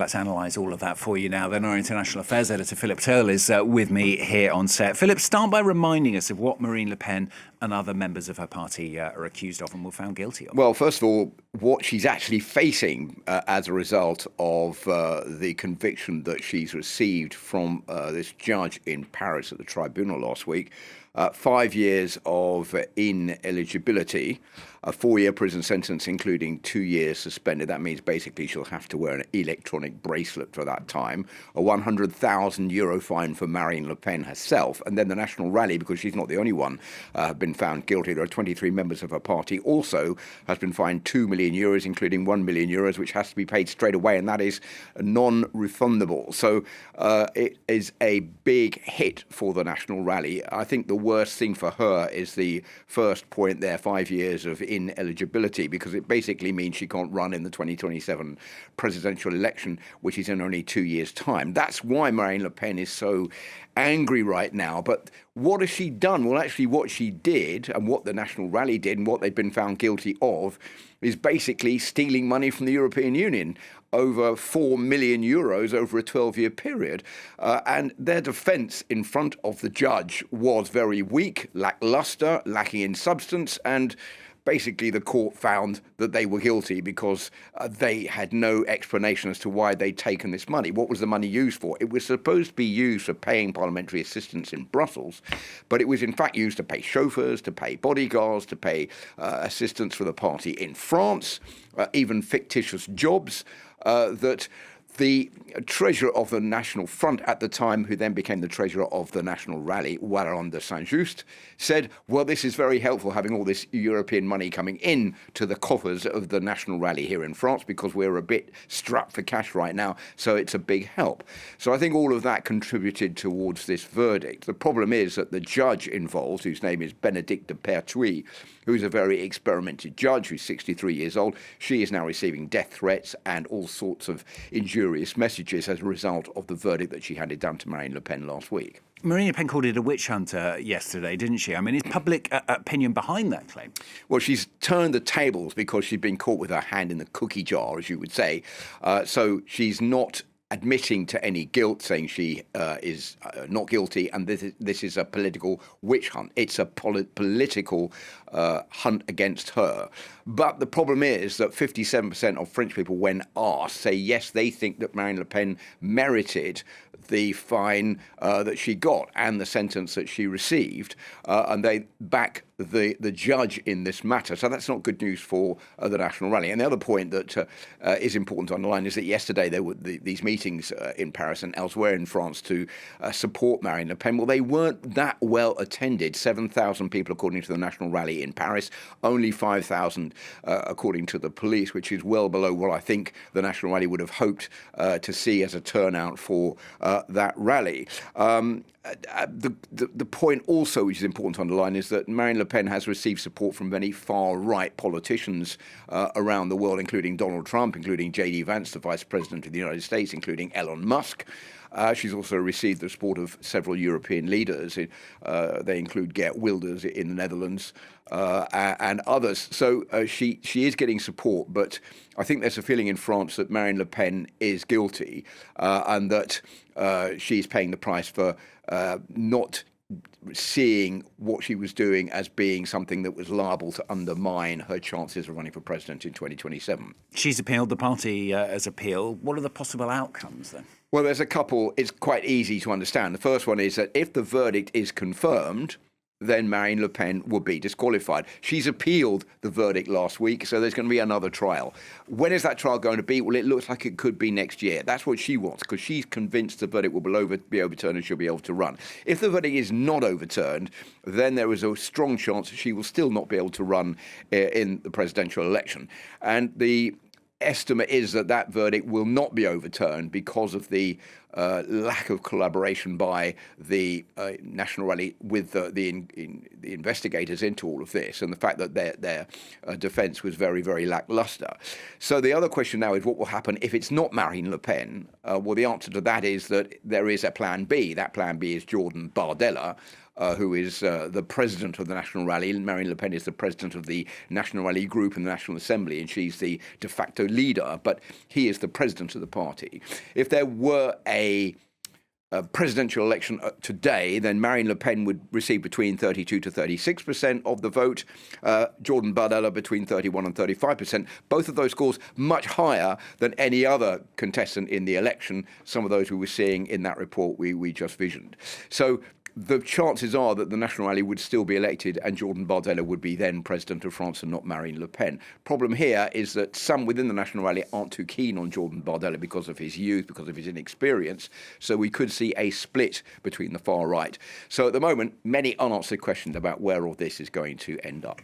Let's analyse all of that for you now. Then our international affairs editor, Philip Turle, is with me here on set. Philip, start by reminding us of what Marine Le Pen and other members of her party are accused of and were found guilty of. Well, first of all, what she's actually facing as a result of the conviction that she's received from this judge in Paris at the tribunal last week. 5 years of ineligibility, a 4-year prison sentence, including 2 years suspended. That means basically she'll have to wear an electronic bracelet for that time, a €100,000 fine for Marine Le Pen herself, and then the National Rally, because she's not the only one, have been found guilty. There are 23 members of her party. Also has been fined €2 million, including €1 million, which has to be paid straight away, and that is non-refundable. So it is a big hit for the National Rally. I think the worst thing for her is the first point there, 5 years of ineligibility, because it basically means she can't run in the 2027 presidential election, which is in only 2 years' time. That's why Marine Le Pen is so angry right now. But what has she done? Well, actually, what she did and what the National Rally did and what they've been found guilty of is basically stealing money from the European Union, over €4 million over a 12-year period. And their defence in front of the judge was very weak, lacklustre, lacking in substance, and basically the court found that they were guilty because they had no explanation as to why they'd taken this money. What was the money used for? It was supposed to be used for paying parliamentary assistants in Brussels, but it was in fact used to pay chauffeurs, to pay bodyguards, to pay assistants for the party in France, even fictitious jobs that the treasurer of the National Front at the time, who then became the treasurer of the National Rally, Warren de Saint-Just, said, well, this is very helpful having all this European money coming in to the coffers of the National Rally here in France, because we're a bit strapped for cash right now, so it's a big help. So I think all of that contributed towards this verdict. The problem is that the judge involved, whose name is Bénédicte de Pertuis, who's a very experimented judge, who's 63 years old, she is now receiving death threats and all sorts of injurious messages as a result of the verdict that she handed down to Marine Le Pen last week. Marine Le Pen called it a witch hunter yesterday, didn't she? I mean, is public opinion behind that claim? Well, she's turned the tables because she's been caught with her hand in the cookie jar, as you would say. So she's not admitting to any guilt, saying she is not guilty, and this is a political witch hunt. It's a political hunt against her. But the problem is that 57% of French people, when asked, say yes, they think that Marine Le Pen merited the fine that she got and the sentence that she received, and they back the judge in this matter. So that's not good news for the National Rally. And the other point that is important to underline is that yesterday there were these meetings in Paris and elsewhere in France to support Marine Le Pen. Well, they weren't that well attended. 7,000 people, according to the National Rally in Paris, only 5,000 according to the police, which is well below what I think the National Rally would have hoped to see as a turnout for that rally. The point also, which is important to underline, is that Marine Le Pen has received support from many far-right politicians around the world, including Donald Trump, including J.D. Vance, the Vice President of the United States, including Elon Musk. She's also received the support of several European leaders. They include Geert Wilders in the Netherlands and others. So she is getting support, but I think there's a feeling in France that Marine Le Pen is guilty and that she's paying the price for not seeing what she was doing as being something that was liable to undermine her chances of running for president in 2027. She's appealed, the party has appealed. What are the possible outcomes then? Well, there's a couple. It's quite easy to understand. The first one is that if the verdict is confirmed, then Marine Le Pen will be disqualified. She's appealed the verdict last week, so there's going to be another trial. When is that trial going to be? Well, it looks like it could be next year. That's what she wants, because she's convinced the verdict will be overturned and she'll be able to run. If the verdict is not overturned, then there is a strong chance that she will still not be able to run in the presidential election. And the estimate is that verdict will not be overturned because of the lack of collaboration by the National Rally with the investigators into all of this, and the fact that their defence was very, very lacklustre. So the other question now is what will happen if it's not Marine Le Pen? Well, the answer to that is that there is a plan B. That plan B is Jordan Bardella, who is the president of the National Rally. Marine Le Pen is the president of the National Rally group in the National Assembly, and she's the de facto leader, but he is the president of the party. If there were a presidential election today, then Marine Le Pen would receive between 32 to 36% of the vote, Jordan Bardella between 31 and 35%. Both of those scores much higher than any other contestant in the election, some of those we were seeing in that report we just visioned. So the chances are that the National Rally would still be elected and Jordan Bardella would be then president of France and not Marine Le Pen. Problem here is that some within the National Rally aren't too keen on Jordan Bardella because of his youth, because of his inexperience. So we could see a split between the far right. So at the moment, many unanswered questions about where all this is going to end up.